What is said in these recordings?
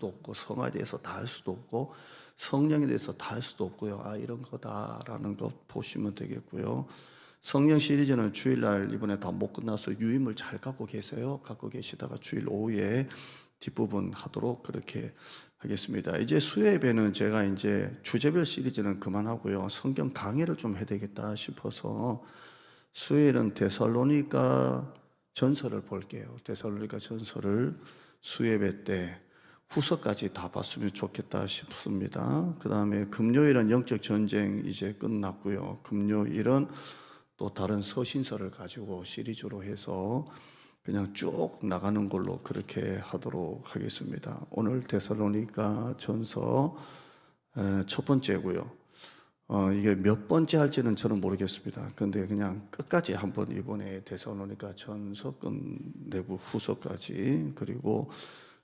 수도 없고 성화에 대해서 다 할 수도 없고 성령에 대해서 다 할 수도 없고요. 이런 거다라는 거 보시면 되겠고요. 성령 시리즈는 주일날 이번에 다 못 끝나서 유임을 잘 갖고 계세요. 갖고 계시다가 주일 오후에 뒷부분 하도록 그렇게 하겠습니다. 이제 수요 예배는 제가 이제 주제별 시리즈는 그만하고요. 성경 강해를 좀 해야 되겠다 싶어서 수요일은 데살로니가 전서를 볼게요. 데살로니가 전서를 수요 예배 때 후서까지 다 봤으면 좋겠다 싶습니다. 그 다음에 금요일은 영적 전쟁 이제 끝났고요. 금요일은 또 다른 서신서를 가지고 시리즈로 해서 그냥 쭉 나가는 걸로 그렇게 하도록 하겠습니다. 오늘 데살로니가 전서 첫 번째고요. 이게 몇 번째 할지는 저는 모르겠습니다. 근데 그냥 끝까지 한번 이번에 데살로니가 전서 끝내고 후서까지, 그리고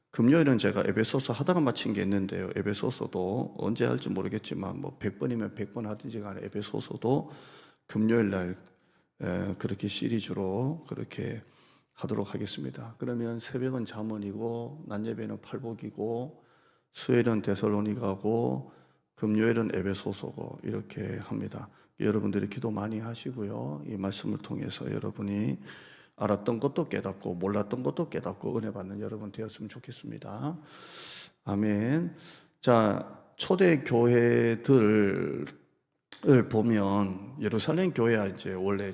금요일은 제가 에베소서 하다가 마친 게 있는데요. 에베소서도 언제 할지 모르겠지만 뭐 100번이면 100번 하든지 간에 에베소서도 금요일 날 그렇게 시리즈로 그렇게 하도록 하겠습니다. 그러면 새벽은 잠언이고 낮 예배는 팔복이고 수요일은 데살로니가고 금요일은 에베소서고 이렇게 합니다. 여러분들이 기도 많이 하시고요. 이 말씀을 통해서 여러분이 알았던 것도 깨닫고 몰랐던 것도 깨닫고 은혜 받는 여러분 되었으면 좋겠습니다. 아멘. 자, 초대 교회들을 보면 예루살렘 교회야 이제 원래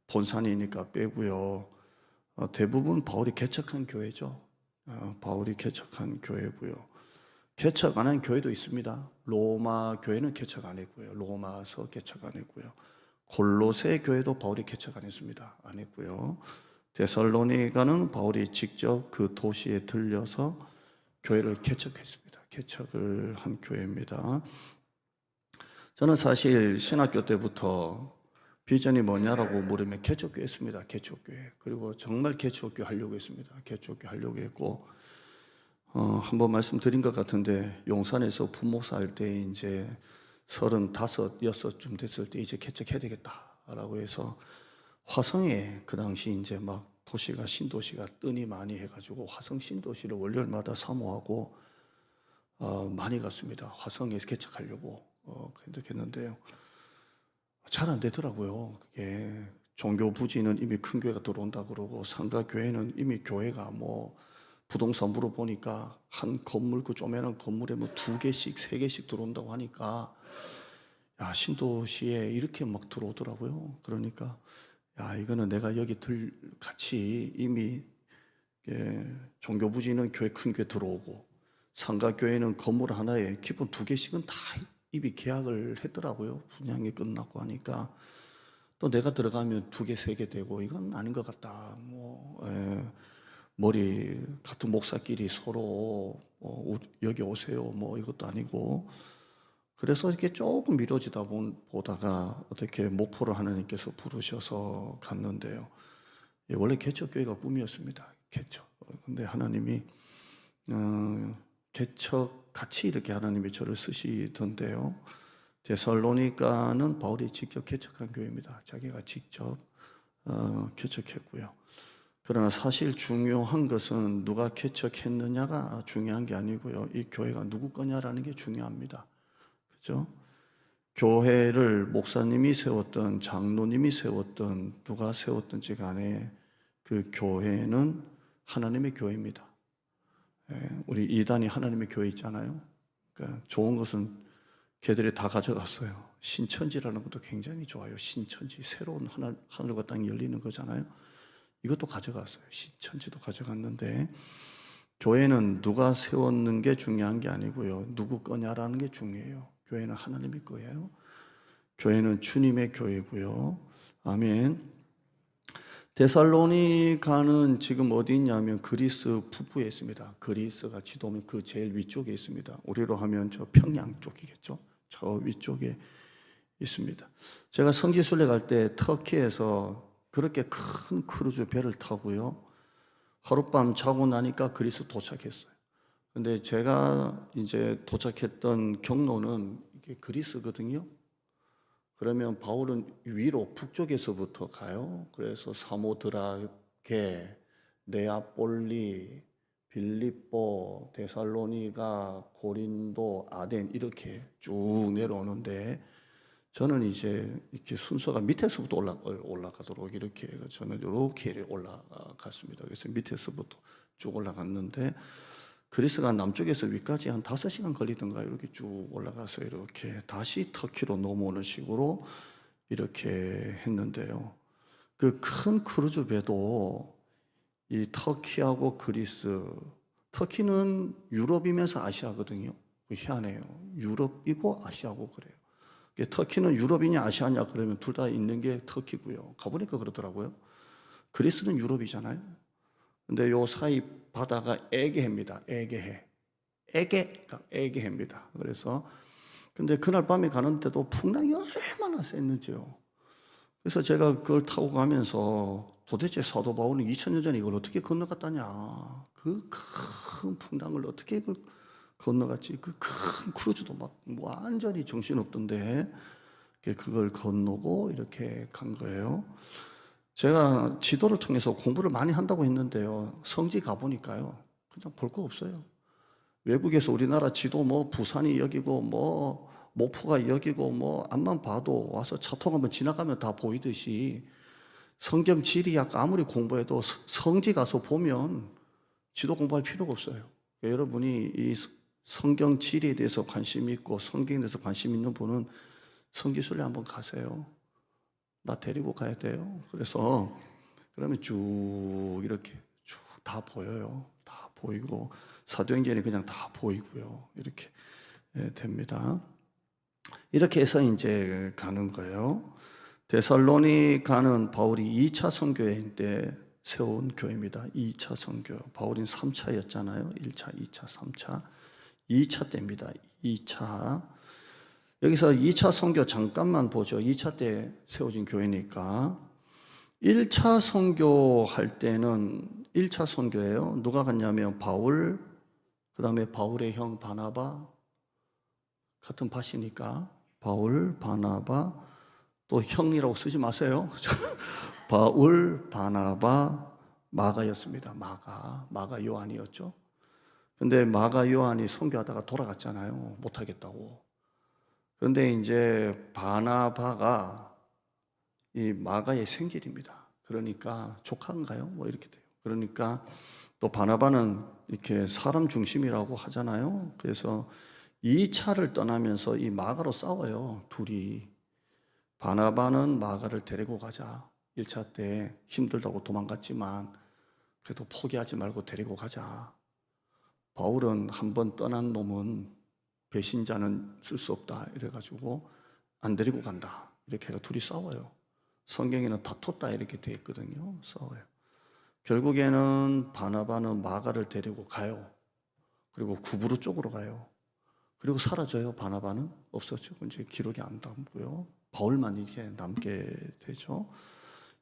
본산이니까 빼고요. 대부분 바울이 개척한 교회죠. 바울이 개척한 교회고요. 개척 안 한 교회도 있습니다. 로마 교회는 개척 안 했고요. 로마서 개척 안 했고요. 골로새 교회도 바울이 개척 안 했습니다. 안 했고요. 데살로니가는 바울이 직접 그 도시에 들려서 교회를 개척했습니다. 개척을 한 교회입니다. 저는 사실 신학교 때부터 비전이 뭐냐라고 물으면 개척교회 했습니다. 개척교회. 그리고 정말 개척교회 하려고 했습니다. 개척교회 하려고 했고, 한번 말씀드린 것 같은데, 용산에서 부목사 할 때 이제 35, 6쯤 됐을 때 이제 개척해야 되겠다라고 해서 화성에 그 당시 이제 막 도시가 신도시가 뜨니 많이 해가지고 화성 신도시를 월요일마다 사모하고 많이 갔습니다. 화성에서 개척하려고 했는데요. 잘 안 되더라고요. 그게 종교 부지는 이미 큰 교회가 들어온다 그러고 상가 교회는 이미 교회가 뭐 부동산으로 보니까 한 건물 그 조그마한 건물에 뭐 2개씩 3개씩 들어온다고 하니까 야 신도시에 이렇게 막 들어오더라고요. 그러니까 야 이거는 내가 여기 같이 이미 종교 부지는 교회 큰 교회 들어오고 상가 교회는 건물 하나에 기본 2개씩은 다 이미 계약을 했더라고요. 분양이 끝났고 하니까 또 내가 들어가면 2개, 3개 되고 이건 아닌 것 같다. 머리 같은 목사끼리 서로 여기 오세요. 뭐 이것도 아니고 그래서 이렇게 조금 미뤄지다 보다가 어떻게 목포를 하나님께서 부르셔서 갔는데요. 원래 개척교회가 꿈이었습니다. 개척. 근데 하나님이 개척 같이 이렇게 하나님이 저를 쓰시던데요. 데살로니가는 바울이 직접 개척한 교회입니다. 자기가 직접 개척했고요. 그러나 사실 중요한 것은 누가 개척했느냐가 중요한 게 아니고요. 이 교회가 누구 거냐라는 게 중요합니다. 그죠? 교회를 목사님이 세웠던 장로님이 세웠던 누가 세웠든지 간에 그 교회는 하나님의 교회입니다. 우리 이단이 하나님의 교회 있잖아요. 그러니까 좋은 것은 걔들이 다 가져갔어요. 신천지라는 것도 굉장히 좋아요. 신천지 새로운 하늘과 땅이 열리는 거잖아요. 이것도 가져갔어요. 신천지도 가져갔는데 교회는 누가 세웠는 게 중요한 게 아니고요. 누구 거냐라는 게 중요해요. 교회는 하나님의 거예요. 교회는 주님의 교회고요. 아멘. 데살로니가는 지금 어디 있냐면 그리스 북부에 있습니다. 그리스가 지도면 그 제일 위쪽에 있습니다. 우리로 하면 저 평양 쪽이겠죠. 저 위쪽에 있습니다. 제가 성지순례 갈 때 터키에서 그렇게 큰 크루즈 배를 타고요. 하룻밤 자고 나니까 그리스 도착했어요. 근데 제가 이제 도착했던 경로는 이게 그리스거든요. 그러면 바울은 위로 북쪽에서부터 가요. 그래서 사모드라게, 네아폴리, 빌립보, 데살로니가, 고린도, 아덴 이렇게 쭉 내려오는데 저는 이제 이렇게 순서가 밑에서부터 올라가도록 이렇게 해서 저는 이렇게 올라갔습니다. 그래서 밑에서부터 쭉 올라갔는데 그리스가 남쪽에서 위까지 한 5시간 걸리던가 이렇게 쭉 올라가서 이렇게 다시 터키로 넘어오는 식으로 이렇게 했는데요. 그 큰 크루즈 배도 이 터키하고 그리스, 터키는 유럽이면서 아시아거든요. 희한해요. 유럽이고 아시아고 그래요. 터키는 유럽이냐 아시아냐 그러면 둘 다 있는 게 터키고요. 가보니까 그러더라고요. 그리스는 유럽이잖아요. 근데 요 사이 바다가 에게해입니다. 에게해. 에게해입니다. 그래서 근데 그날 밤에 가는데도 풍랑이 얼마나 셌는지요. 그래서 제가 그걸 타고 가면서 도대체 사도 바울은 2000년 전에 이걸 어떻게 건너갔다냐. 그 큰 풍랑을 어떻게 이걸 건너갔지. 그 큰 크루즈도 막 완전히 정신없던데 그걸 건너고 이렇게 간 거예요. 제가 지도를 통해서 공부를 많이 한다고 했는데요. 성지 가보니까요. 그냥 볼 거 없어요. 외국에서 우리나라 지도 뭐 부산이 여기고 뭐 목포가 여기고 뭐 앞만 봐도 와서 차 통하면 지나가면 다 보이듯이 성경 지리학 아무리 공부해도 성지 가서 보면 지도 공부할 필요가 없어요. 여러분이 이 성경 지리에 대해서 관심 있고 성경에 대해서 관심 있는 분은 성지순례 한번 가세요. 나 데리고 가야 돼요. 그래서 그러면 쭉 이렇게 쭉 다 보여요. 다 보이고 사도행전이 그냥 다 보이고요. 이렇게 됩니다. 이렇게 해서 이제 가는 거예요. 데살로니가는 바울이 2차 선교회 때 세운 교회입니다. 2차 선교. 바울은 3차였잖아요. 1차, 2차, 3차. 2차 때입니다. 2차. 여기서 2차 선교 잠깐만 보죠. 2차 때 세워진 교회니까. 1차 선교할 때는 1차 선교예요. 누가 갔냐면 바울, 그 다음에 바울의 형 바나바, 같은 밭이니까 바울, 바나바, 또 형이라고 쓰지 마세요. 바울, 바나바, 마가였습니다. 마가 요한이었죠. 근데 마가 요한이 선교하다가 돌아갔잖아요. 못하겠다고. 그런데 이제 바나바가 이 마가의 생길입니다. 그러니까 조카인가요? 뭐 이렇게 돼요. 그러니까 또 바나바는 이렇게 사람 중심이라고 하잖아요. 그래서 2차를 떠나면서 이 마가로 싸워요. 둘이. 바나바는 마가를 데리고 가자. 1차 때 힘들다고 도망갔지만 그래도 포기하지 말고 데리고 가자. 바울은 한번 떠난 놈은 배신자는 쓸 수 없다. 이래가지고 안 데리고 간다. 이렇게 해서 둘이 싸워요. 성경에는 다퉜다 이렇게 돼 있거든요. 싸워요. 결국에는 바나바는 마가를 데리고 가요. 그리고 구브루 쪽으로 가요. 그리고 사라져요. 바나바는 없었죠. 이제 기록이 안 남고요. 바울만 이렇게 남게 되죠.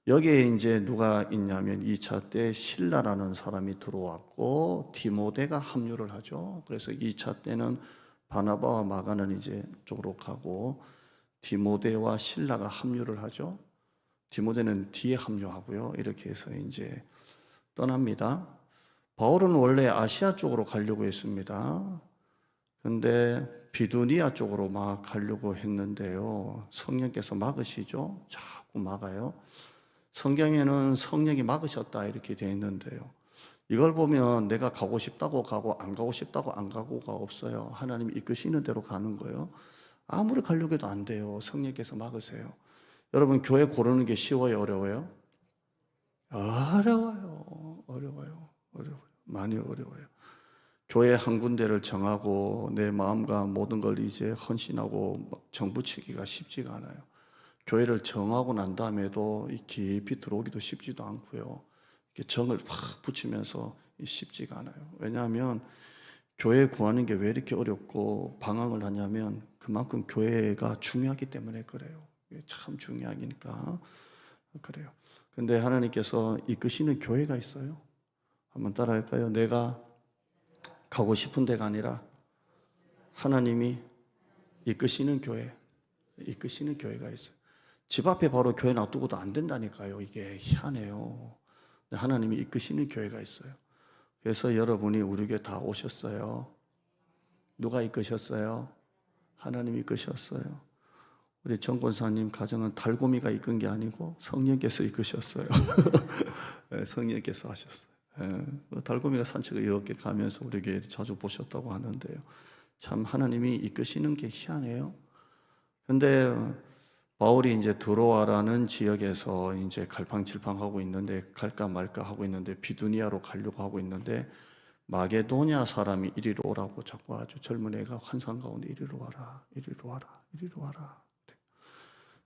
여기에 이제 누가 있냐면 2차 때 실라라는 사람이 들어왔고 디모데가 합류를 하죠. 그래서 2차 때는 바나바와 마가는 이제 쪽으로 가고 디모데와 실라가 합류를 하죠. 디모데는 뒤에 합류하고요. 이렇게 해서 이제 떠납니다. 바울은 원래 아시아 쪽으로 가려고 했습니다. 근데 비두니아 쪽으로 막 가려고 했는데요. 성령께서 막으시죠. 자꾸 막아요. 성경에는 성령이 막으셨다 이렇게 되어 있는데요. 이걸 보면 내가 가고 싶다고 가고 안 가고 싶다고 안 가고가 없어요. 하나님이 이끄시는 대로 가는 거예요. 아무리 가려고 해도 안 돼요. 성령께서 막으세요. 여러분 교회 고르는 게 쉬워요? 어려워요? 어려워요. 많이 어려워요. 교회 한 군데를 정하고 내 마음과 모든 걸 이제 헌신하고 정붙이기가 쉽지가 않아요. 교회를 정하고 난 다음에도 깊이 들어오기도 쉽지도 않고요. 이렇게 정을 확 붙이면서 쉽지가 않아요. 왜냐하면 교회 구하는 게 왜 이렇게 어렵고 방황을 하냐면 그만큼 교회가 중요하기 때문에 그래요. 참 중요하니까 그래요. 근데 하나님께서 이끄시는 교회가 있어요. 한번 따라할까요? 내가 가고 싶은 데가 아니라 하나님이 이끄시는 교회가 있어요. 집 앞에 바로 교회 놔두고도 안 된다니까요. 이게 희한해요. 하나님이 이끄시는 교회가 있어요. 그래서 여러분이 우리 교회 다 오셨어요. 누가 이끄셨어요? 하나님이 이끄셨어요. 우리 정 권사님 가정은 달고미가 이끈 게 아니고 성령께서 이끄셨어요. 네, 성령께서 하셨어요. 네, 달고미가 산책을 이렇게 가면서 우리 교회 자주 보셨다고 하는데요. 참 하나님이 이끄시는 게 희한해요. 근데 바울이 이제 드로아라는 지역에서 이제 갈팡질팡하고 있는데 갈까 말까 하고 있는데 비두니아로 가려고 하고 있는데 마게도냐 사람이 이리로 오라고 자꾸 아주 젊은 애가 환상 가운데 이리로 와라, 이리로 와라, 이리로 와라.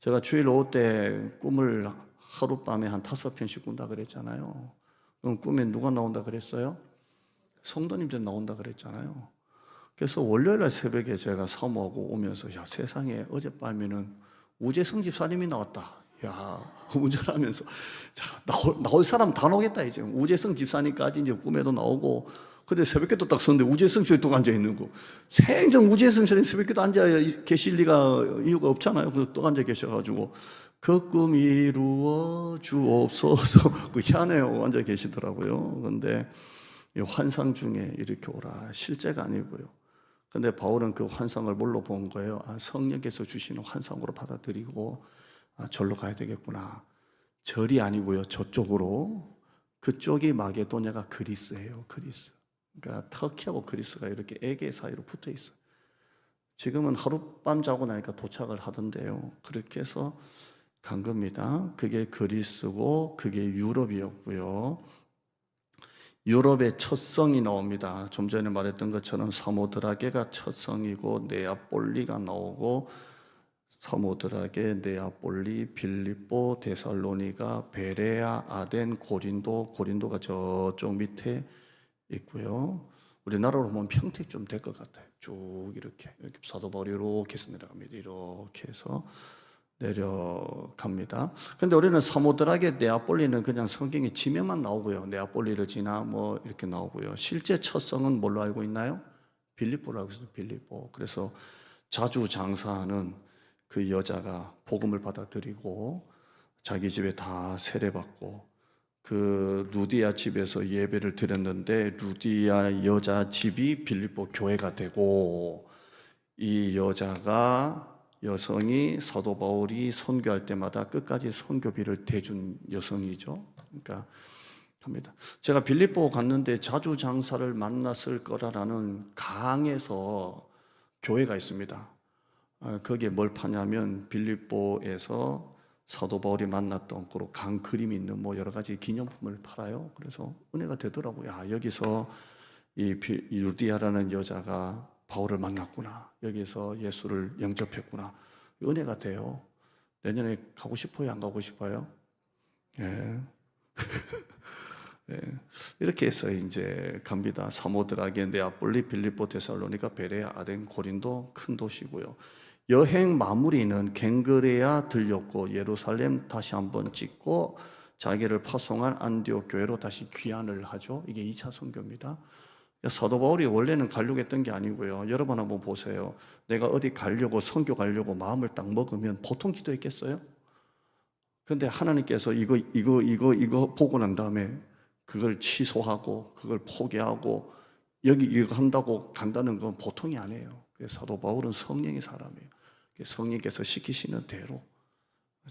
제가 주일 오후 때 꿈을 하룻밤에 한 5편씩 꾼다 그랬잖아요. 그럼 꿈에 누가 나온다 그랬어요? 성도님들 나온다 그랬잖아요. 그래서 월요일날 새벽에 제가 사모하고 오면서 야 세상에 어젯밤에는 우재성 집사님이 나왔다. 야 운전하면서 자, 나올 사람 다 나오겠다 이제 우재성 집사님까지 이제 꿈에도 나오고 근데 새벽에도 딱 섰는데 우재성 집사님 또 앉아 있는 거 생전 우재성 집사님 새벽에도 앉아 계실 리가 이유가 없잖아요. 그래서 또 앉아 계셔가지고 그 꿈 이루어 주옵소서 그 희한해요. 앉아 계시더라고요. 근데 환상 중에 이렇게 오라 실제가 아니고요. 근데 바울은 그 환상을 뭘로 본 거예요? 아, 성령께서 주시는 환상으로 받아들이고 아, 절로 가야 되겠구나. 절이 아니고요. 저쪽으로. 그쪽이 마게도냐가 그리스예요. 그리스. 그러니까 터키하고 그리스가 이렇게 애계 사이로 붙어 있어요. 지금은 하룻밤 자고 나니까 도착을 하던데요. 그렇게 해서 간 겁니다. 그게 그리스고 그게 유럽이었고요. 유럽의 첫 성이 나옵니다. 좀 전에 말했던 것처럼 사모드라게가 첫 성이고 네아폴리가 나오고 사모드라게, 네아폴리, 빌립보, 데살로니가, 베레아, 아덴, 고린도가 저쪽 밑에 있고요. 우리나라로 보면 평택 좀 될 것 같아요. 쭉 이렇게 사도 바울이 이렇게 해서 내려갑니다. 이렇게 해서 내려갑니다. 근데 우리는 사모드라게, 네아폴리는 그냥 성경에 지명만 나오고요. 네아폴리를 지나 뭐 이렇게 나오고요. 실제 첫 성은 뭘로 알고 있나요? 빌립보라고 해서 빌립보. 그래서 자주 장사하는 그 여자가 복음을 받아들이고 자기 집에 다 세례받고 그 루디아 집에서 예배를 드렸는데 루디아 여자 집이 빌립보 교회가 되고 이 여성이 사도 바울이 선교할 때마다 끝까지 선교비를 대준 여성이죠. 그러니까 합니다. 제가 빌립보 갔는데 자주 장사를 만났을 거라는 강에서 교회가 있습니다. 거기에 뭘 파냐면 빌립보에서 사도 바울이 만났던 그런 강 그림이 있는 뭐 여러 가지 기념품을 팔아요. 그래서 은혜가 되더라고요. 야, 여기서 이 루디아라는 여자가 바울을 만났구나. 여기서 예수를 영접했구나. 은혜가 돼요. 내년에 가고 싶어요? 안 가고 싶어요? 예. 네. 이렇게 해서 이제 갑니다. 사모드라게, 네아폴리, 빌립보, 데살로니가, 베레아, 아덴, 고린도 큰 도시고요. 여행 마무리는 갱그레아 들렸고 예루살렘 다시 한번 찍고 자기를 파송한 안디옥 교회로 다시 귀환을 하죠. 이게 2차 선교입니다. 사도 바울이 원래는 가려고 했던 게 아니고요. 여러분 한번 보세요. 내가 어디 가려고 선교 가려고 마음을 딱 먹으면 보통 기도했겠어요? 근데 하나님께서 이거 보고 난 다음에 그걸 취소하고 그걸 포기하고 여기 이거 한다고 간다는 건 보통이 아니에요. 사도 바울은 성령의 사람이에요. 성령께서 시키시는 대로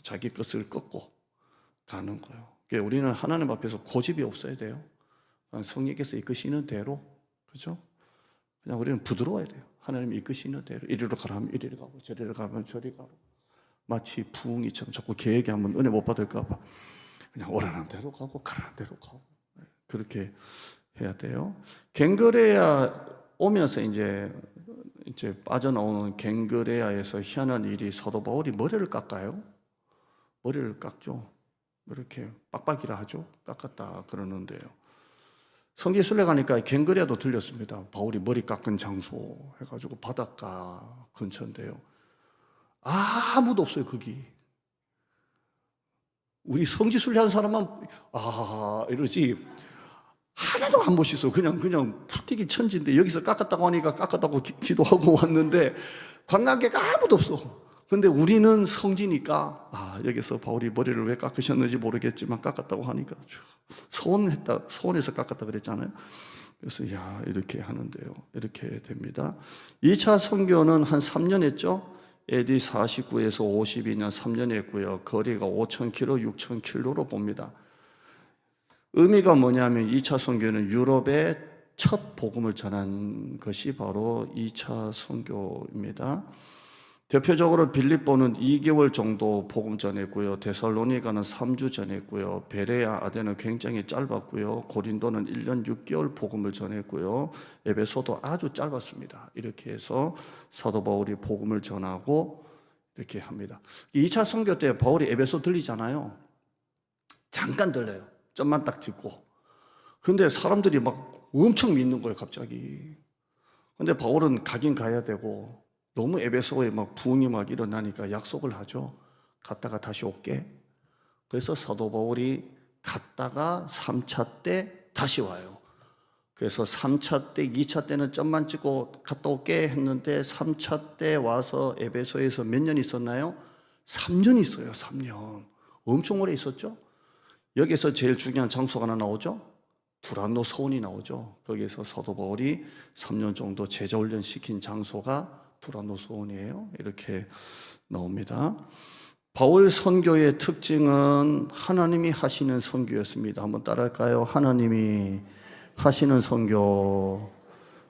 자기 것을 꺾고 가는 거예요. 우리는 하나님 앞에서 고집이 없어야 돼요. 성령께서 이끄시는 대로, 그렇죠? 그냥 우리는 부드러워야 돼요. 하나님이 이끄시는 대로 이리로 가라면 이리로 가고 저리로 가면 저리 가고 마치 부흥이처럼 자꾸 계획하면 은혜 못 받을까 봐 그냥 오라는 대로 가고 가라는 대로 가고 그렇게 해야 돼요. 갱그레아 오면서 이제 빠져나오는 갱그레아에서 희한한 일이 사도 바울이 머리를 깎아요. 머리를 깎죠. 이렇게 빡빡이라 하죠. 깎았다 그러는데요. 성지순례 가니까 갱그레아도 들렸습니다. 바울이 머리 깎은 장소 해가지고 바닷가 근처인데요. 아무도 없어요 거기. 우리 성지순례 한 사람만 이러지 하나도 안 멋있어. 그냥 풀떼기 천지인데 여기서 깎았다고 하니까 깎았다고 기도하고 왔는데 관광객 아무도 없어. 근데 우리는 성지니까 여기서 바울이 머리를 왜 깎으셨는지 모르겠지만 깎았다고 하니까 서원해서 깎았다 그랬잖아요. 그래서 이렇게 하는데요. 이렇게 됩니다. 2차 선교는 한 3년 했죠. AD 49에서 52년 3년 했고요. 거리가 5,000km, 6,000km로 봅니다. 의미가 뭐냐면 2차 선교는 유럽에 첫 복음을 전한 것이 바로 2차 선교입니다. 대표적으로 빌립보는 2개월 정도 복음 전했고요. 데살로니가는 3주 전했고요. 베레아, 아덴은 굉장히 짧았고요. 고린도는 1년 6개월 복음을 전했고요. 에베소도 아주 짧았습니다. 이렇게 해서 사도 바울이 복음을 전하고 이렇게 합니다. 2차 선교 때 바울이 에베소 들리잖아요. 잠깐 들려요. 점만 딱 찍고. 근데 사람들이 막 엄청 믿는 거예요, 갑자기. 근데 바울은 가긴 가야 되고 너무 에베소에 막 부흥이 막 일어나니까 약속을 하죠. 갔다가 다시 올게. 그래서 사도 바울이 갔다가 3차 때 다시 와요. 그래서 3차 때, 2차 때는 점만 찍고 갔다 올게 했는데 3차 때 와서 에베소에서 몇 년 있었나요? 3년 있어요. 3년. 엄청 오래 있었죠. 여기서 제일 중요한 장소가 하나 나오죠. 두란노 서원이 나오죠. 거기에서 사도 바울이 3년 정도 제자 훈련 시킨 장소가 두란노 서원이에요. 이렇게 나옵니다. 바울 선교의 특징은 하나님이 하시는 선교였습니다. 한번 따라할까요? 하나님이 하시는 선교.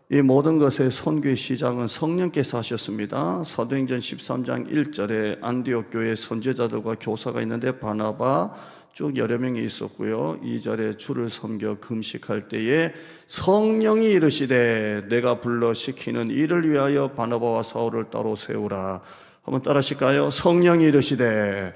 이 모든 것의 선교의 시작은 성령께서 하셨습니다. 사도행전 13장 1절에 안디옥 교회 선지자들과 교사가 있는데 바나바 쭉 여러 명이 있었고요. 2절에 주를 섬겨 금식할 때에 성령이 이르시되 내가 불러 시키는 이를 위하여 바나바와 사울을 따로 세우라. 한번 따라 하실까요? 성령이 이르시되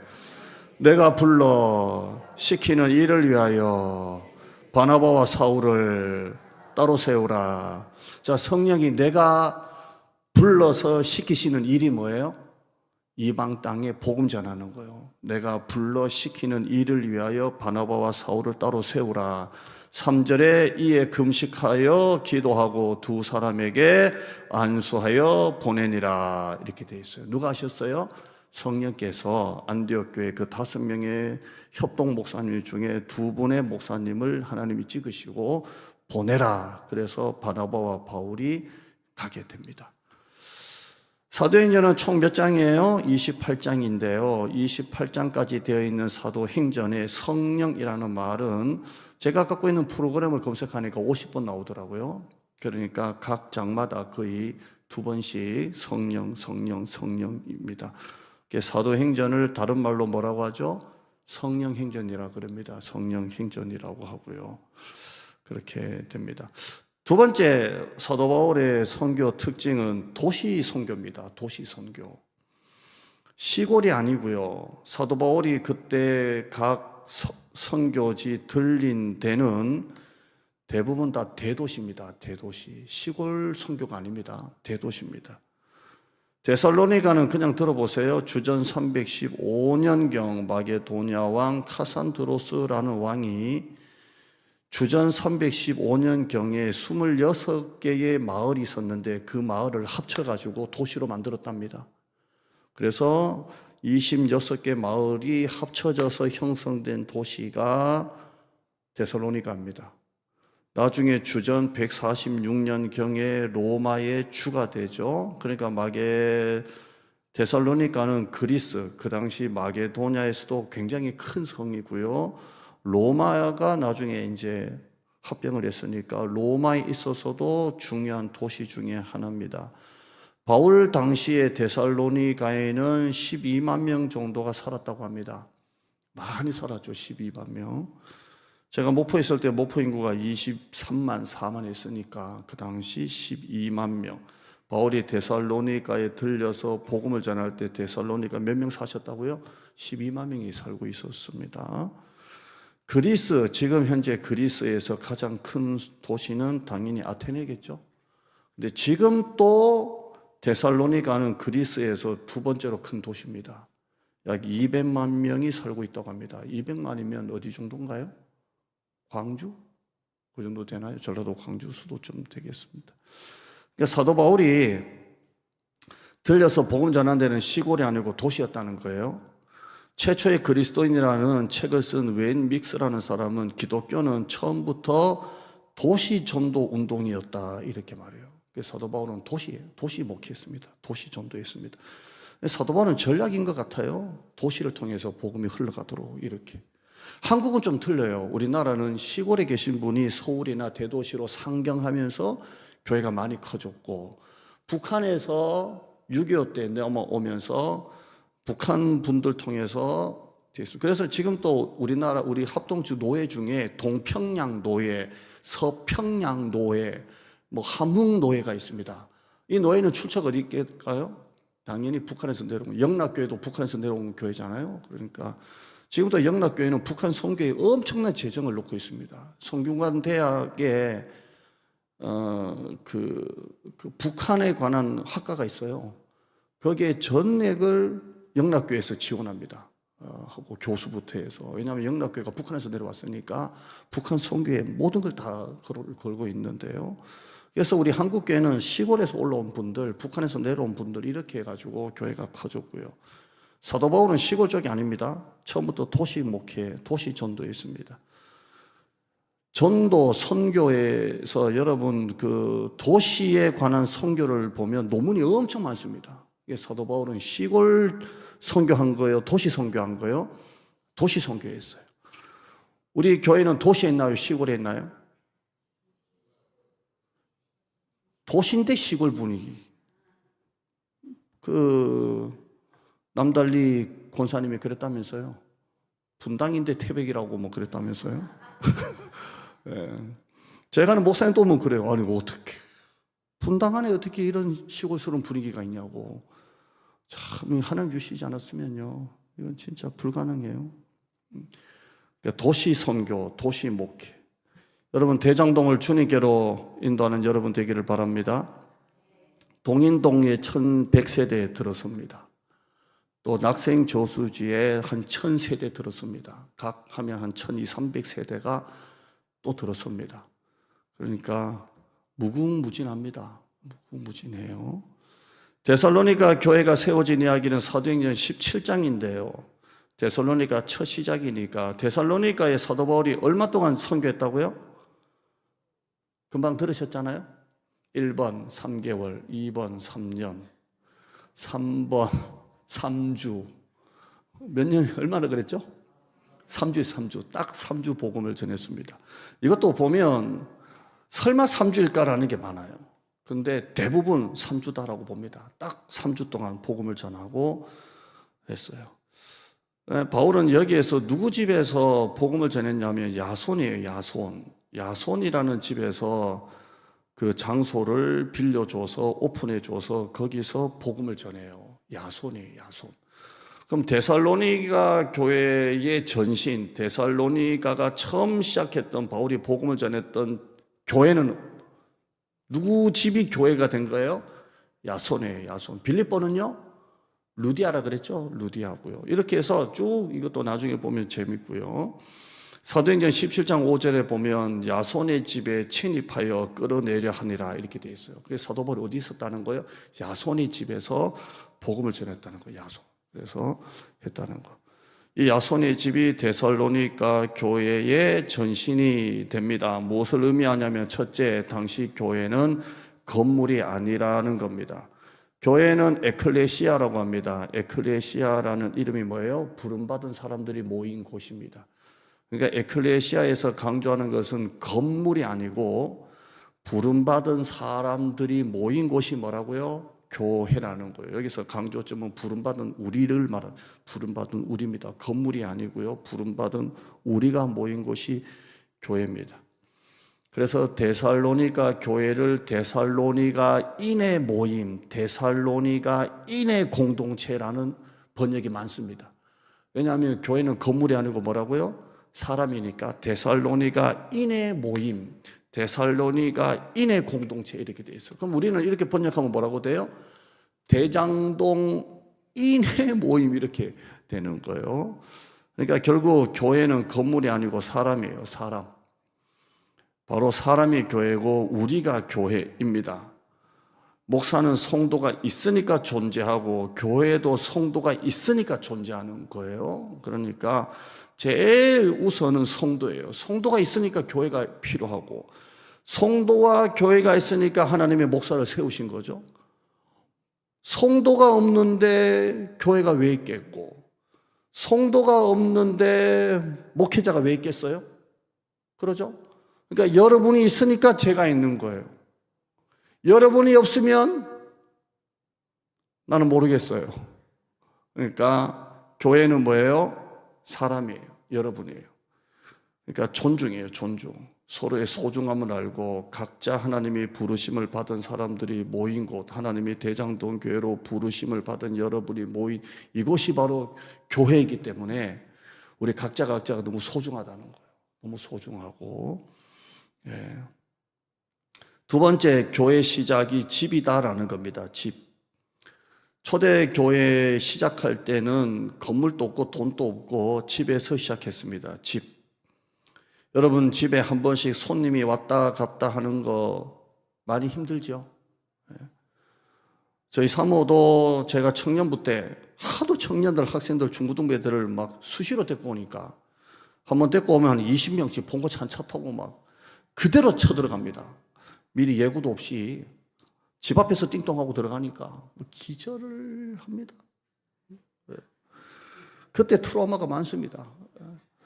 내가 불러 시키는 이를 위하여 바나바와 사울을 따로 세우라. 자, 성령이 내가 불러서 시키시는 일이 뭐예요? 이방 땅에 복음 전하는 거예요. 내가 불러 시키는 일을 위하여 바나바와 사울을 따로 세우라. 3절에 이에 금식하여 기도하고 두 사람에게 안수하여 보내니라. 이렇게 되어 있어요. 누가 하셨어요? 성령께서 안디옥 교회 그 5명의 협동 목사님 중에 2분의 목사님을 하나님이 찍으시고 보내라. 그래서 바나바와 바울이 가게 됩니다. 사도행전은 총 몇 장이에요? 28장인데요. 28장까지 되어 있는 사도행전의 성령이라는 말은 제가 갖고 있는 프로그램을 검색하니까 50번 나오더라고요. 그러니까 각 장마다 거의 2번씩 성령, 성령, 성령입니다. 사도행전을 다른 말로 뭐라고 하죠? 성령행전이라고 그럽니다. 성령행전이라고 하고요. 그렇게 됩니다. 두 번째 사도 바울의 선교 특징은 도시 선교입니다. 도시 선교. 시골이 아니고요. 사도 바울이 그때 각 선교지 들린 데는 대부분 다 대도시입니다. 대도시. 시골 선교가 아닙니다. 대도시입니다. 데살로니가는 그냥 들어보세요. 주전 315년경 마게도냐 왕 카산드로스라는 왕이 주전 315년경에 26개의 마을이 있었는데 그 마을을 합쳐가지고 도시로 만들었답니다. 그래서 26개 마을이 합쳐져서 형성된 도시가 데살로니가입니다. 나중에 주전 146년경에 로마에 추가되죠. 그러니까 데살로니가는 그리스, 그 당시 마게도냐에서도 굉장히 큰 성이고요. 로마가 나중에 이제 합병을 했으니까 로마에 있어서도 중요한 도시 중에 하나입니다. 바울 당시에 데살로니가에는 12만 명 정도가 살았다고 합니다. 많이 살았죠. 12만 명. 제가 목포에 있을 때 목포 인구가 23만 4만 했으니까 그 당시 12만 명. 바울이 데살로니가에 들려서 복음을 전할 때 데살로니가 몇 명 사셨다고요? 12만 명이 살고 있었습니다. 그리스, 지금 현재 그리스에서 가장 큰 도시는 당연히 아테네겠죠. 근데 지금 또 데살로니가는 그리스에서 두 번째로 큰 도시입니다. 약 200만 명이 살고 있다고 합니다. 200만이면 어디 정도인가요? 광주? 그 정도 되나요? 전라도 광주 수도쯤 되겠습니다. 그러니까 사도 바울이 들려서 복음 전한 데는 시골이 아니고 도시였다는 거예요. 최초의 그리스도인이라는 책을 쓴 웨인 믹스라는 사람은 기독교는 처음부터 도시 전도 운동이었다 이렇게 말해요. 사도 바울은 도시 목회했습니다. 도시 전도했습니다. 사도 바울은 전략인 것 같아요. 도시를 통해서 복음이 흘러가도록 이렇게. 한국은 좀 틀려요. 우리나라는 시골에 계신 분이 서울이나 대도시로 상경하면서 교회가 많이 커졌고, 북한에서 6.25 때 넘어오면서 북한 분들 통해서 그래서 지금 또 우리나라 우리 합동주 노예 중에 동평양 노예, 서평양 노예, 뭐 함흥 노예가 있습니다. 이 노예는 출처가 어디 있을까요? 당연히 북한에서 내려온, 영락교회도 북한에서 내려온 교회잖아요. 그러니까 지금도 영락교회는 북한 선교에 엄청난 재정을 놓고 있습니다. 성균관 대학에 북한에 관한 학과가 있어요. 거기에 전액을 영락교회에서 지원합니다. 하고 교수부터 해서. 왜냐하면 영락교회가 북한에서 내려왔으니까 북한 선교에 모든 걸 다 걸고 있는데요. 그래서 우리 한국교회는 시골에서 올라온 분들, 북한에서 내려온 분들 이렇게 해가지고 교회가 커졌고요. 사도 바울은 시골 쪽이 아닙니다. 처음부터 도시 목회, 도시 전도였습니다. 전도 선교에서 여러분 그 도시에 관한 선교를 보면 논문이 엄청 많습니다. 사도 바울은 시골 선교한 거예요? 도시 선교한 거예요? 도시 선교했어요. 우리 교회는 도시에 있나요? 시골에 있나요? 도시인데 시골 분위기. 남달리 권사님이 그랬다면서요? 분당인데 태백이라고 뭐 그랬다면서요? 네. 제가 아는 목사님 또 보면 그래요. 아니, 어떻게. 분당 안에 어떻게 이런 시골스러운 분위기가 있냐고. 참, 하나님 주시지 않았으면요. 이건 진짜 불가능해요. 도시 선교, 도시 목회. 여러분, 대장동을 주님께로 인도하는 여러분 되기를 바랍니다. 동인동에 1100세대 들었습니다. 또 낙생 저수지에 한 1000세대 들었습니다. 각 하면 한 1200, 300세대가 또 들었습니다. 그러니까 무궁무진합니다. 무궁무진해요. 데살로니가 교회가 세워진 이야기는 사도행전 17장인데요. 데살로니가 첫 시작이니까 데살로니가의 사도 바울이 얼마 동안 선교했다고요? 금방 들으셨잖아요. 1번 3개월, 2번 3년, 3번 3주. 몇 년, 얼마나 그랬죠? 3주, 딱 3주 복음을 전했습니다. 이것도 보면 설마 3주일까라는 게 많아요. 그런데 대부분 3주다라고 봅니다. 딱 3주 동안 복음을 전하고 했어요. 바울은 여기에서 누구 집에서 복음을 전했냐면 야손이에요. 야손이라는 집에서 그 장소를 빌려줘서 오픈해줘서 거기서 복음을 전해요. 야손이에요. 야손. 그럼 데살로니가 교회의 전신, 데살로니가가 처음 시작했던 바울이 복음을 전했던 교회는 누구 집이 교회가 된 거예요? 야손이에요. 야손. 빌립보는요? 루디아라 그랬죠? 루디아고요. 이렇게 해서 쭉 이것도 나중에 보면 재밌고요. 사도행전 17장 5절에 보면 야손의 집에 침입하여 끌어내려 하니라 이렇게 돼 있어요. 그래서 사도 바울이 어디 있었다는 거예요? 야손의 집에서 복음을 전했다는 거예요. 야손. 그래서 했다는 거. 이 야손의 집이 데살로니가 교회의 전신이 됩니다. 무엇을 의미하냐면 첫째, 당시 교회는 건물이 아니라는 겁니다. 교회는 에클레시아라고 합니다. 에클레시아라는 이름이 뭐예요? 부름받은 사람들이 모인 곳입니다. 그러니까 에클레시아에서 강조하는 것은 건물이 아니고 부름받은 사람들이 모인 곳이 뭐라고요? 교회라는 거예요. 여기서 강조점은 부름받은 우리를 말하는, 부름받은 우리입니다. 건물이 아니고요. 부름받은 우리가 모인 곳이 교회입니다. 그래서 데살로니가 교회를 데살로니가인의 모임, 데살로니가인의 공동체라는 번역이 많습니다. 왜냐하면 교회는 건물이 아니고 뭐라고요? 사람이니까 데살로니가인의 모임, 데살로니가인의 공동체 이렇게 돼 있어요. 그럼 우리는 이렇게 번역하면 뭐라고 돼요? 대장동인의 모임 이렇게 되는 거예요. 그러니까 결국 교회는 건물이 아니고 사람이에요. 사람. 바로 사람이 교회고 우리가 교회입니다. 목사는 성도가 있으니까 존재하고 교회도 성도가 있으니까 존재하는 거예요. 그러니까 제일 우선은 성도예요. 성도가 있으니까 교회가 필요하고, 성도와 교회가 있으니까 하나님의 목사를 세우신 거죠. 성도가 없는데 교회가 왜 있겠고, 성도가 없는데 목회자가 왜 있겠어요? 그러죠? 그러니까 여러분이 있으니까 제가 있는 거예요. 여러분이 없으면 나는 모르겠어요. 그러니까 교회는 뭐예요? 사람이에요. 여러분이에요. 그러니까 존중이에요. 존중. 서로의 소중함을 알고 각자 하나님이 부르심을 받은 사람들이 모인 곳, 하나님이 대장동 교회로 부르심을 받은 여러분이 모인 이곳이 바로 교회이기 때문에 우리 각자가 너무 소중하다는 거예요. 너무 소중하고. 예. 두 번째, 교회 시작이 집이다라는 겁니다. 집. 초대교회 시작할 때는 건물도 없고 돈도 없고 집에서 시작했습니다. 집. 여러분 집에 한 번씩 손님이 왔다 갔다 하는 거 많이 힘들죠? 저희 사모도 제가 청년부 때 하도 청년들, 학생들, 중고등부 애들을 막 수시로 데리고 오니까 한 번 데리고 오면 한 20명씩 봉고차 한 차 타고 막 그대로 쳐들어갑니다. 미리 예고도 없이 집 앞에서 띵동하고 들어가니까 기절을 합니다. 그때 트라우마가 많습니다.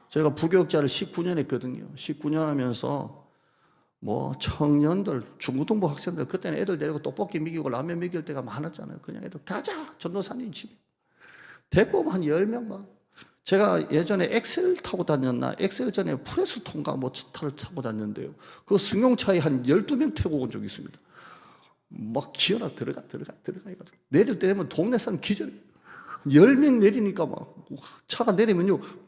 제가 부교육자를 19년 했거든요. 19년 하면서 뭐 청년들, 중고등부 학생들, 그때는 애들 데리고 떡볶이 먹이고 라면 먹일 때가 많았잖아요. 그냥 애들 가자! 전도사님 집에. 데리고 오면 한 10명 막. 제가 예전에 엑셀 타고 다녔나? 엑셀 전에 프레스통가 뭐 차를 타고 다녔는데요. 그 승용차에 한 12명 태우고 온 적이 있습니다. 막 기어라 들어가 해가지고. 내릴 때 되면 동네 사람 기절해. 10명 내리니까 막 차가 내리면요 푹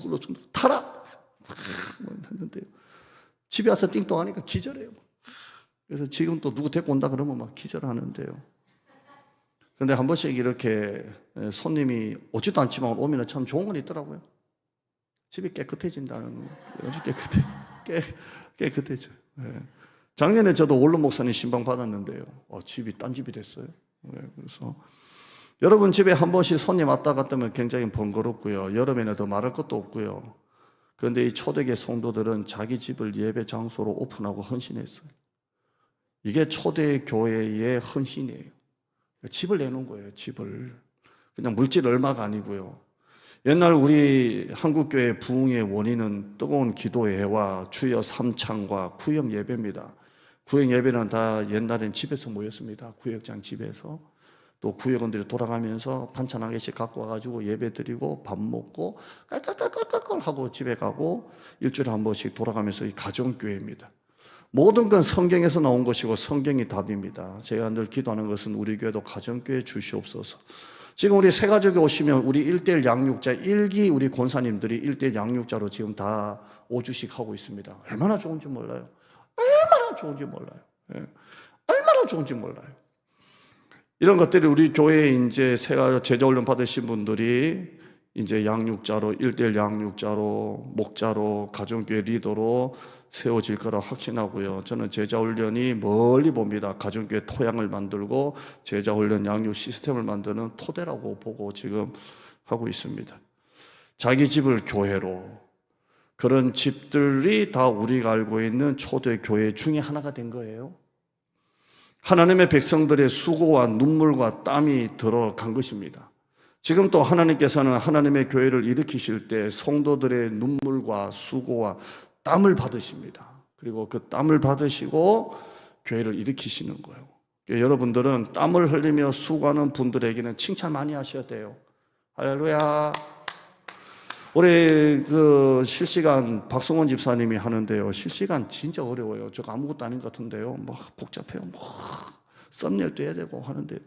눌러서 타라 했는데요. 집에 와서 띵동하니까 기절해요. 그래서 지금 또 누구 데리고 온다 그러면 막 기절하는데요. 그런데 한 번씩 이렇게 손님이 오지도 않지만 오면 참 좋은 건 있더라고요. 집이 깨끗해진다는 거. 아주 깨끗해져요. 네. 작년에 저도 원로 목사님 신방 받았는데요. 집이 딴 집이 됐어요. 네. 그래서 여러분 집에 한 번씩 손님 왔다 갔다 하면 굉장히 번거롭고요. 여름에는 더 말할 것도 없고요. 그런데 이 초대교회 성도들은 자기 집을 예배 장소로 오픈하고 헌신했어요. 이게 초대교회의 헌신이에요. 집을 내놓은 거예요. 집을. 그냥 물질 얼마가 아니고요. 옛날 우리 한국교회 부흥의 원인은 뜨거운 기도회와 주여 삼창과 구역 예배입니다. 구역 예배는 다 옛날엔 집에서 모였습니다. 구역장 집에서. 또 구역원들이 돌아가면서 반찬 한 개씩 갖고 와가지고 예배 드리고 밥 먹고 깔깔깔깔깔 하고 집에 가고 일주일에 한 번씩 돌아가면서 이 가정교회입니다. 모든 건 성경에서 나온 것이고 성경이 답입니다. 제가 늘 기도하는 것은 우리 교회도 가정교회 주시옵소서. 지금 우리 새가족에 오시면 우리 1:1 양육자 1기 우리 권사님들이 1:1 양육자로 지금 다 5주씩 하고 있습니다. 얼마나 좋은지 몰라요. 얼마나 좋은지 몰라요. 예. 얼마나 좋은지 몰라요. 이런 것들이 우리 교회에 이제 제자훈련 받으신 분들이 이제 양육자로 1:1 양육자로 목자로 가정교회 리더로 세워질 거라 확신하고요. 저는 제자훈련이 멀리 봅니다. 가정교회 토양을 만들고 제자훈련 양육 시스템을 만드는 토대라고 보고 지금 하고 있습니다. 자기 집을 교회로, 그런 집들이 다 우리가 알고 있는 초대교회 중에 하나가 된 거예요. 하나님의 백성들의 수고와 눈물과 땀이 들어간 것입니다. 지금 또 하나님께서는 하나님의 교회를 일으키실 때 성도들의 눈물과 수고와 땀을 받으십니다. 그리고 그 땀을 받으시고 교회를 일으키시는 거예요. 여러분들은 땀을 흘리며 수고하는 분들에게는 칭찬 많이 하셔야 돼요. 할렐루야. 올해 그 실시간 박성원 집사님이 하는데요. 실시간 진짜 어려워요. 저 아무것도 아닌 것 같은데요. 막 복잡해요. 썸네일도 해야 되고 하는데요.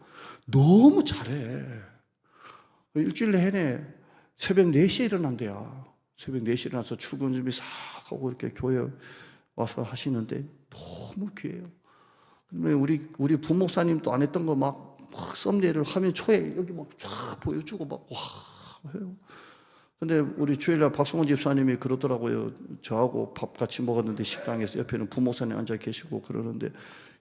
너무 잘해. 일주일 내내 새벽 4시에 일어난대요. 새벽 4시에 일어나서 출근 준비 싹 하고 이렇게 교회 와서 하시는데 너무 귀해요. 우리 부목사님도 안 했던 거 막 썸네일을 화면 초에 여기 막 쫙 보여주고 막 와 해요. 근데 우리 주일날 박성원 집사님이 그러더라고요. 저하고 밥 같이 먹었는데 식당에서 옆에는 부목사님 앉아 계시고 그러는데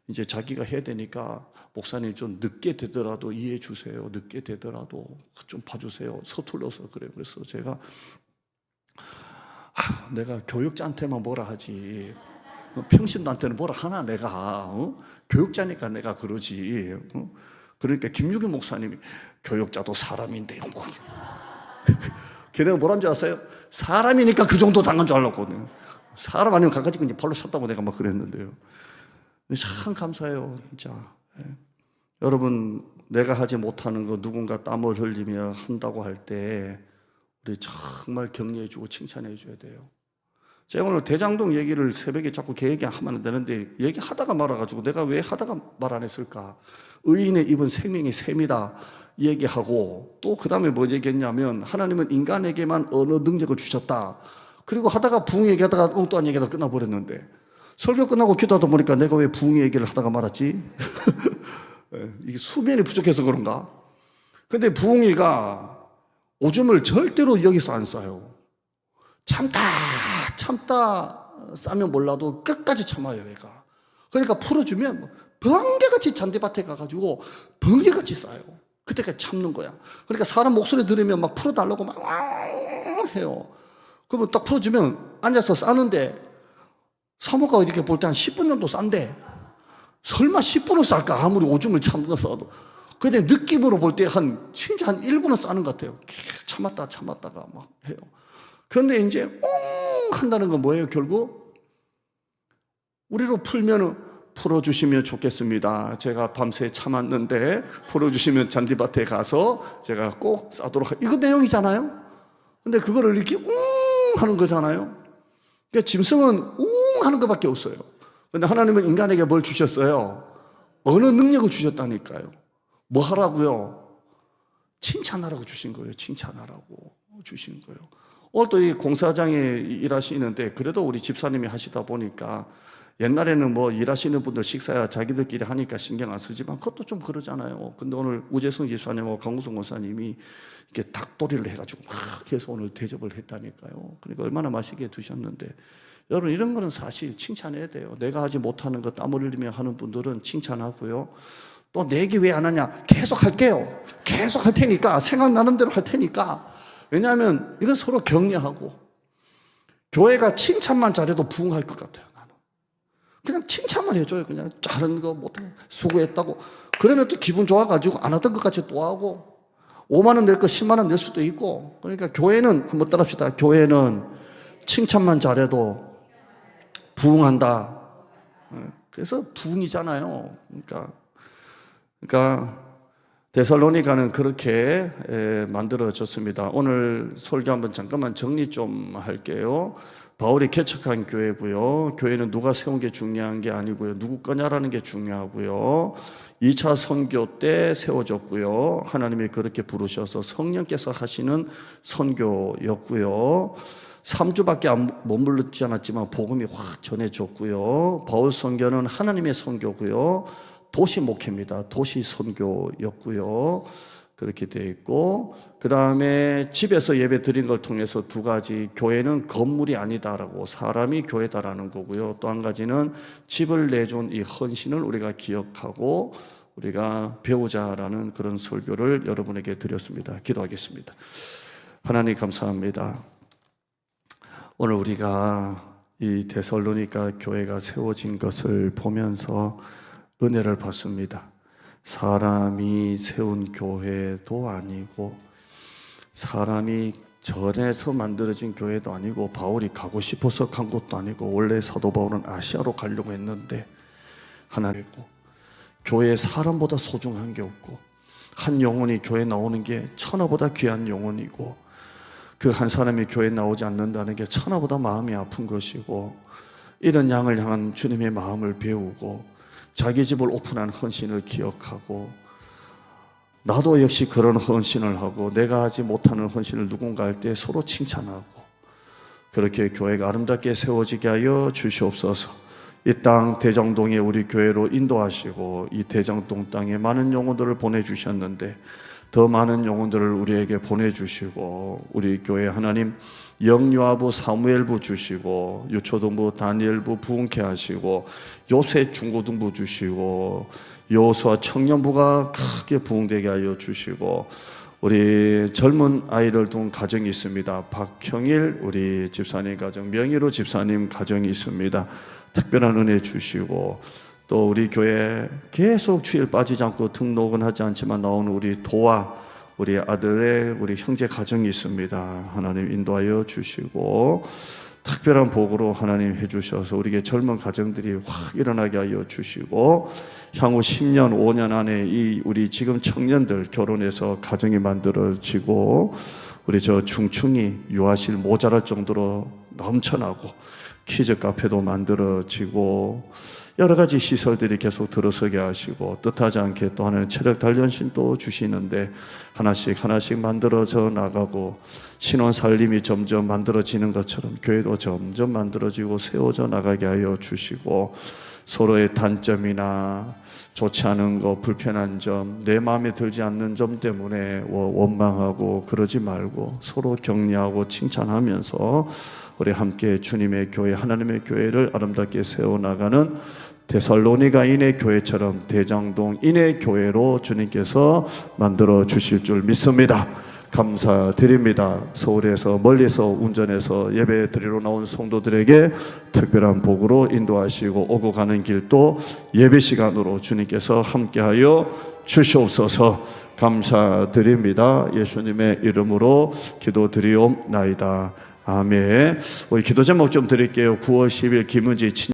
이제 자기가 해야 되니까 목사님 좀 늦게 되더라도 이해해 주세요. 늦게 되더라도 좀 봐주세요. 서툴러서 그래요. 그래서 제가 내가 교육자한테만 뭐라 하지 평신도한테는 뭐라 하나 내가 교육자니까 내가 그러지. 그러니까 김유기 목사님이 교육자도 사람인데요. 걔네가 뭐란 줄 아세요? 사람이니까 그 정도 당한 줄 알았고 사람 아니면 갖가지 이제 발로 찼다고 내가 막 그랬는데요. 참 감사해요, 진짜. 여러분, 내가 하지 못하는 거 누군가 땀을 흘리며 한다고 할 때 우리 정말 격려해주고 칭찬해줘야 돼요. 제가 오늘 대장동 얘기를 새벽에 자꾸 얘기하면 안 되는데 얘기하다가 말아가지고 내가 왜 하다가 말 안 했을까? 의인의 입은 생명의 샘이다 얘기하고 또 그 다음에 뭐 얘기했냐면 하나님은 인간에게만 언어 능력을 주셨다. 그리고 하다가 부흥 얘기하다가 엉뚱한 얘기하다 끝나버렸는데 설교 끝나고 기도하다 보니까 내가 왜 부흥 얘기를 하다가 말았지? 이게 수면이 부족해서 그런가? 근데 부흥이가 오줌을 절대로 여기서 안 싸요. 참다 싸면 몰라도 끝까지 참아요, 얘가. 그러니까 풀어주면 번개같이 잔디밭에 가가지고 번개같이 싸요. 그때까지 참는 거야. 그러니까 사람 목소리 들으면 막 풀어달라고 막 해요. 그러면 딱 풀어주면 앉아서 싸는데 사모가 이렇게 볼 때 한 10분 정도 싼대. 설마 10분을 쌀까? 아무리 오줌을 참아도. 근데 느낌으로 볼 때 진짜 한 1분은 싸는 것 같아요. 참았다가 막 해요. 그런데 이제 한다는 건 뭐예요? 결국 우리로 풀면은 풀어주시면 좋겠습니다. 제가 밤새 참았는데 풀어주시면 잔디밭에 가서 제가 꼭 싸도록 이거 내용이잖아요. 근데 그거를 이렇게 하는 거잖아요. 그러니까 짐승은 하는 것밖에 없어요. 근데 하나님은 인간에게 뭘 주셨어요? 어느 능력을 주셨다니까요. 뭐 하라고요? 칭찬하라고 주신 거예요. 칭찬하라고 주신 거예요. 오늘 또 이 공사장에 일하시는데 그래도 우리 집사님이 하시다 보니까 옛날에는 뭐 일하시는 분들 식사야 자기들끼리 하니까 신경 안 쓰지만 그것도 좀 그러잖아요. 근데 오늘 우재성 집사님하고 강구성 권사님이 이렇게 닭도리를 해가지고 막 해서 오늘 대접을 했다니까요. 그러니까 얼마나 맛있게 드셨는데 여러분 이런 거는 사실 칭찬해야 돼요. 내가 하지 못하는 거 땀 흘리며 하는 분들은 칭찬하고요. 또 내 얘기 왜 안 하냐? 계속 할게요. 계속 할 테니까 생각나는 대로 할 테니까. 왜냐하면 이건 서로 격려하고 교회가 칭찬만 잘해도 부흥할 것 같아요. 나는 그냥 칭찬만 해줘요. 그냥 잘한 거 못하고 수고했다고. 그러면 또 기분 좋아가지고 안 하던 것까지 또 하고 5만 원 낼 거 10만 원 낼 수도 있고. 그러니까 교회는 한번 따라합시다. 교회는 칭찬만 잘해도 부흥한다. 그래서 부흥이잖아요. 그러니까 데살로니가는 그렇게 만들어졌습니다. 오늘 설교 한번 잠깐만 정리 좀 할게요. 바울이 개척한 교회고요. 교회는 누가 세운 게 중요한 게 아니고요. 누구 거냐라는 게 중요하고요. 2차 선교 때 세워졌고요. 하나님이 그렇게 부르셔서 성령께서 하시는 선교였고요. 3주밖에 머물렀지 않았지만 복음이 확 전해졌고요. 바울 선교는 하나님의 선교고요. 도시 목회입니다. 도시 선교였고요. 그렇게 되어 있고 그 다음에 집에서 예배 드린 걸 통해서 두 가지 교회는 건물이 아니다라고 사람이 교회다라는 거고요. 또 한 가지는 집을 내준 이 헌신을 우리가 기억하고 우리가 배우자라는 그런 설교를 여러분에게 드렸습니다. 기도하겠습니다. 하나님 감사합니다. 오늘 우리가 이 데살로니가 교회가 세워진 것을 보면서 은혜를 받습니다. 사람이 세운 교회도 아니고 사람이 전에서 만들어진 교회도 아니고 바울이 가고 싶어서 간 것도 아니고 원래 사도 바울은 아시아로 가려고 했는데 하나님이고 교회에 사람보다 소중한 게 없고 한 영혼이 교회에 나오는 게 천하보다 귀한 영혼이고 그 한 사람이 교회에 나오지 않는다는 게 천하보다 마음이 아픈 것이고 이런 양을 향한 주님의 마음을 배우고 자기 집을 오픈한 헌신을 기억하고 나도 역시 그런 헌신을 하고 내가 하지 못하는 헌신을 누군가 할 때 서로 칭찬하고 그렇게 교회가 아름답게 세워지게 하여 주시옵소서. 이 땅 대장동에 우리 교회로 인도하시고 이 대장동 땅에 많은 영혼들을 보내주셨는데 더 많은 영혼들을 우리에게 보내주시고 우리 교회 하나님 영유아부 사무엘부 주시고 유초등부 다니엘부 부흥케 하시고 요새 중고등부 주시고 여호수아 청년부가 크게 부흥되게 하여 주시고 우리 젊은 아이를 둔 가정이 있습니다. 박형일 우리 집사님 가정, 명희로 집사님 가정이 있습니다. 특별한 은혜 주시고 또 우리 교회 계속 주일 빠지지 않고 등록은 하지 않지만 나오는 우리 도와 우리 아들의 우리 형제 가정이 있습니다. 하나님 인도하여 주시고 특별한 복으로 하나님 해주셔서 우리에게 젊은 가정들이 확 일어나게 하여 주시고 향후 10년, 5년 안에 이 우리 지금 청년들 결혼해서 가정이 만들어지고 우리 저 중충이 유아실 모자랄 정도로 넘쳐나고 키즈 카페도 만들어지고 여러 가지 시설들이 계속 들어서게 하시고 뜻하지 않게 또 하나는 체력 단련신도 주시는데 하나씩 만들어져 나가고 신혼 살림이 점점 만들어지는 것처럼 교회도 점점 만들어지고 세워져 나가게 하여 주시고 서로의 단점이나 좋지 않은 거, 불편한 점, 내 마음에 들지 않는 점 때문에 원망하고 그러지 말고 서로 격려하고 칭찬하면서 우리 함께 주님의 교회, 하나님의 교회를 아름답게 세워나가는 데살로니가인의 교회처럼 대장동인의 교회로 주님께서 만들어 주실 줄 믿습니다. 감사드립니다. 서울에서 멀리서 운전해서 예배 드리러 나온 성도들에게 특별한 복으로 인도하시고 오고 가는 길도 예배 시간으로 주님께서 함께하여 주시옵소서. 감사드립니다. 예수님의 이름으로 기도드리옵나이다. 아멘. 우리 기도 제목 좀 드릴게요. 9월 10일 김은지